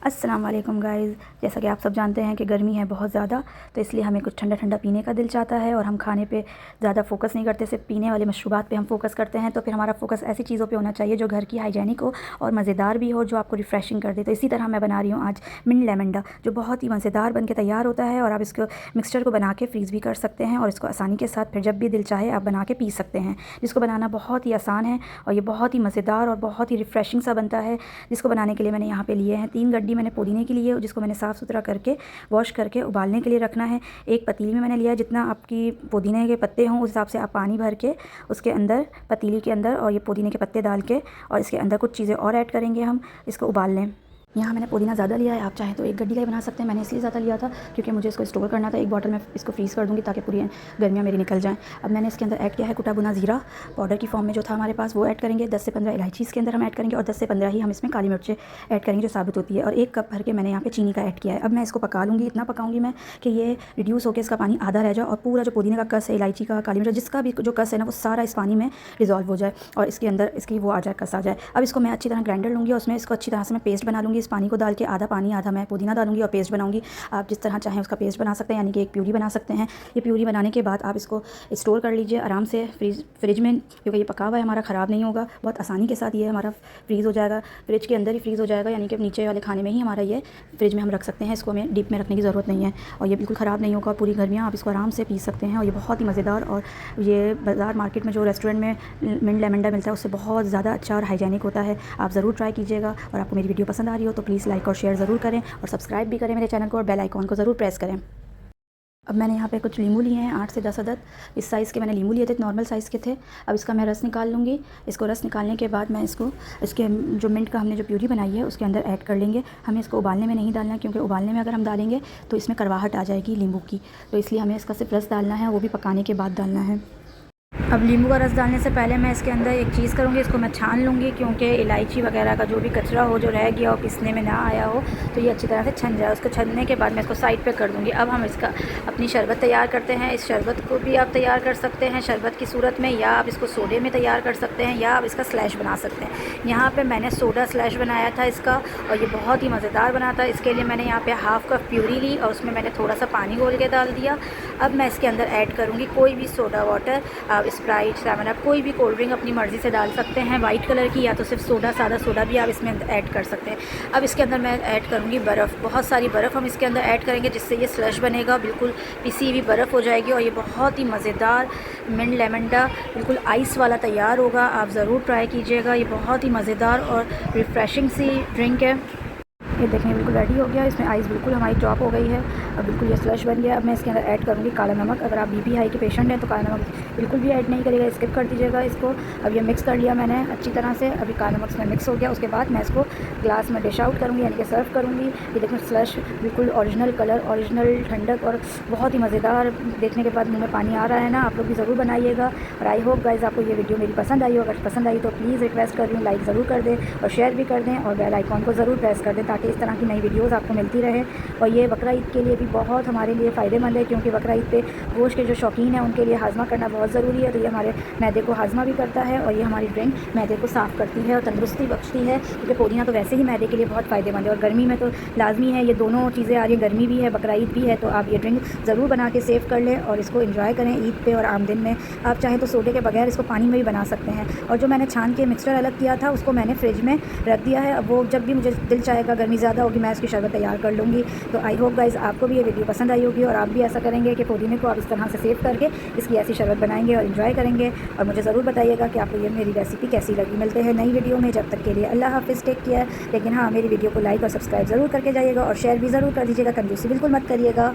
अस्सलाम वालेकुम गाइज़। जैसा कि आप सब जानते हैं कि गर्मी है बहुत ज़्यादा, तो इसलिए हमें कुछ ठंडा ठंडा पीने का दिल चाहता है और हम खाने पे ज़्यादा फ़ोकस नहीं करते, सिर्फ पीने वाले मशरूबात पे हम फ़ोकस करते हैं। तो फिर हमारा फ़ोकस ऐसी चीज़ों पे होना चाहिए जो घर की हाइजीनिक हो और मज़ेदार भी हो, जो आपको रिफ़्रेशिंग कर दे। तो इसी तरह मैं बना रही हूँ आज मिंट लेमंडा, जो बहुत ही मज़ेदार बन के तैयार होता है। और आप इसको मिक्सचर को बना के फ्रीज़ भी कर सकते हैं और इसको आसानी के साथ फिर जब भी दिल चाहे आप बना के पी सकते हैं। जिसको बनाना बहुत ही आसान है और ये बहुत ही मज़ेदार और बहुत ही रिफ़्रेशिंग सा बनता है। जिसको बनाने के लिए मैंने यहाँ पे लिए हैं 3 गड्डी मैंने पुदीने की लिए, जिसको मैंने साफ़ सुथरा करके वॉश करके उबालने के लिए रखना है। एक पतीली में मैंने लिया है, जितना आपकी पुदीने के पत्ते हों उस हिसाब से आप पानी भर के उसके अंदर पतीली के अंदर और ये पुदीने के पत्ते डाल के और इसके अंदर कुछ चीज़ें और ऐड करेंगे हम, इसको उबाल लें। यहाँ मैंने पुदीना ज़्यादा लिया है, आप चाहें तो एक गड्डी का ही बना सकते हैं। मैंने इसलिए ज़्यादा लिया था क्योंकि मुझे इसको स्टोर करना था। एक बॉटल में इसको फ्रीज़ कर दूँगी ताकि पूरी गर्मियाँ मेरी निकल जाएँ। अब मैंने इसके अंदर ऐड किया है कुटा भुना ज़ीरा पाउडर की फॉर्म में जो था हमारे पास, वो ऐड करेंगे। 10 से 15 इलायची इसके अंदर हम ऐड करेंगे और 10 से 15 ही हम इसमें काली मिर्चें ऐड करेंगे जो साबित होती है। और 1 कप भर के मैंने यहाँ पर चीनी का ऐड किया है। अब मैं इसको पका लूँगी, इतना पकाऊँगी मैं कि ये रिड्यूस होकर इसका पानी आधा रह जाए और पूरा जो पुदीने का कस है, इलायची का, काली मिर्च, जिसका भी जो कस है ना, वो सारा इस पानी में डिज़ोल्व हो जाए और इसके अंदर इसकी वो आ जाए, कस आ जाए। अब इसको मैं अच्छी तरह ग्राइंडर लूँगी और उसमें इसको अच्छी तरह से मैं पेस्ट बना लूँगी। इस पानी को डाल के आधा पानी आधा मैं पुदीना डालूंगी और पेस्ट बनाऊंगी। आप जिस तरह चाहें उसका पेस्ट बना सकते हैं, यानी कि एक प्यूरी बना सकते हैं। ये प्यूरी बनाने के बाद आप इसको स्टोर कर लीजिए आराम से फ्रिज में, क्योंकि ये पका हुआ है, हमारा ख़राब नहीं होगा। बहुत आसानी के साथ ये हमारा फ्रीज़ हो जाएगा, फ्रिज के अंदर ही फ्रीज़ हो जाएगा, यानी कि नीचे वाले खाने में ही हमारा ये फ्रिज में हम रख सकते हैं। इसको हमें डीप में रखने की ज़रूरत नहीं है और ये बिल्कुल ख़राब नहीं होगा। पूरी गर्मियाँ आप इसको आराम से पी सकते हैं और ये बहुत ही मज़ेदार, और ये बाज़ार मार्केट में जो रेस्टोरेंट में मिंट लेमंडा मिलता है उससे बहुत ज़्यादा अच्छा और हाइजीनिक होता है। आप ज़रूर ट्राई कीजिएगा और आपको मेरी वीडियो पसंद आ रही हो तो प्लीज़ लाइक और शेयर ज़रूर करें और सब्सक्राइब भी करें मेरे चैनल को और बेल आइकॉन को ज़रूर प्रेस करें। अब मैंने यहाँ पे कुछ नींबू लिए हैं, 8 से 10 अदद इस साइज़ के मैंने नींबू लिए थे, नॉर्मल साइज़ के थे। अब इसका मैं रस निकाल लूँगी। इसको रस निकालने के बाद मैं इसको इसके जो मिंट का हमने जो प्यूरी बनाई है उसके अंदर ऐड कर लेंगे। हमें इसको उबालने में नहीं डालना, क्योंकि उबालने में अगर हम डालेंगे तो इसमें कड़वाहट आ जाएगी नींबू की, तो इसलिए हमें इसका सिर्फ रस डालना है, वो भी पकाने के बाद डालना है। अब नींबू का रस डालने से पहले मैं इसके अंदर एक चीज़ करूँगी, इसको मैं छान लूँगी, क्योंकि इलायची वगैरह का जो भी कचरा हो, जो रह गया हो, पिसने में ना आया हो, तो ये अच्छी तरह से छन जाए। उसको छनने के बाद मैं इसको साइड पे कर दूँगी। अब हम इसका अपनी शरबत तैयार करते हैं। इस शरबत को भी आप तैयार कर सकते हैं शरबत की सूरत में, या आप इसको सोडे में तैयार कर सकते हैं, या आप इसका स्लैश बना सकते हैं। यहाँ पर मैंने सोडा स्लैश बनाया था इसका और ये बहुत ही मज़ेदार बना था। इसके लिए मैंने यहाँ पर हाफ़ कप प्यूरी ली और उसमें मैंने थोड़ा सा पानी घोल के डाल दिया। अब मैं इसके अंदर ऐड करूँगी कोई भी soda water, Sprite, seven up, कोई भी कोल्ड ड्रिंक अपनी मर्ज़ी से डाल सकते हैं, वाइट कलर की, या तो सिर्फ सोडा, सादा सोडा भी आप इसमें ऐड कर सकते हैं। अब इसके अंदर मैं ऐड करूँगी बर्फ़, बहुत सारी बर्फ़ हम इसके अंदर ऐड करेंगे, जिससे ये स्लश बनेगा, बिल्कुल पिसी हुई बर्फ़ हो जाएगी और ये बहुत ही मज़ेदार मिंट लेमंडा बिल्कुल आइस वाला तैयार होगा। आप ज़रूर ट्राई कीजिएगा, ये बहुत ही मज़ेदार और रिफ़्रेशिंग सी ड्रिंक है। ये देखें बिल्कुल रेडी हो गया, इसमें आइस बिल्कुल हमारी ड्रॉप हो गई है और बिल्कुल ये स्लश बन गया। अब मैं इसके अंदर ऐड करूँगी काला नमक। अगर आप बीपी हाई के पेशेंट हैं तो काला नमक बिल्कुल भी ऐड नहीं करिएगा, स्किप कर दीजिएगा इसको। अब ये मिक्स कर लिया मैंने अच्छी तरह से, अभी काला नमक इसमें मिक्स हो गया। उसके बाद मैं इसको ग्लास में डिश आउट करूँगी, यानी कि सर्व करूँगी। ये देखें स्लश बिल्कुल ओरिजिनल कलर, ओरिजिनल ठंडक और बहुत ही मज़ेदार। देखने के बाद मुँह में पानी आ रहा है ना, आप लोग भी ज़रूर बनाइएगा। और आई होप गाइज़ आपको ये वीडियो मेरी पसंद आई हो। अगर पसंद आई तो प्लीज़ रिक्वेस्ट कर रही हूँ लाइक ज़रूर कर दें और शेयर भी कर दें और बेल आइकॉन को ज़रूर प्रेस कर दें, ताकि इस तरह की नई वीडियोज़ आपको मिलती रहे। और ये बकरा ईद के लिए भी बहुत हमारे लिए फ़ायदेमंद है, क्योंकि बकरा ईद पे गोश्त के जो शौकीन हैं उनके लिए हाजमा करना बहुत ज़रूरी है। तो ये हमारे मैदे को हाजमा भी करता है और ये हमारी ड्रिंक मैदे को साफ़ करती है और तंदुरुस्ती बख्शती है, क्योंकि पुदीना तो वैसे ही मैदे के लिए बहुत फ़ायदेमंद है और गर्मी में तो लाजमी है। ये दोनों चीज़ें आ रही हैं, गर्मी भी है, बकरा ईद भी है, तो आप ये ड्रिंक ज़रूर बना के सेव कर लें और इसको एंजॉय करें ईद पे और आम दिन में। आप चाहें तो सोडे के बगैर इसको पानी में भी बना सकते हैं। और जो मैंने छान के मिक्सचर अलग किया था उसको मैंने फ्रिज में रख दिया है। अब वो जब भी मुझे दिल चाहेगा, गर्मी ज़्यादा होगी, मैं इसकी शरबत तैयार कर लूँगी। तो आई होप गाइज़ आपको भी ये वीडियो पसंद आई होगी और आप भी ऐसा करेंगे कि पुदीने को आप इस तरह से सेव करके इसकी ऐसी शरबत बनाएंगे और एंजॉय करेंगे। और मुझे ज़रूर बताइएगा कि आपको ये मेरी रेसिपी कैसी लगी। मिलते हैं नई वीडियो में, जब तक के लिए अल्लाह हाफ़िज़, टेक केयर। लेकिन हाँ, मेरी वीडियो को लाइक और सब्सक्राइब ज़रूर करके जाइएगा और शेयर भी ज़रूर कर दीजिएगा, कंजूसी बिल्कुल मत करिएगा।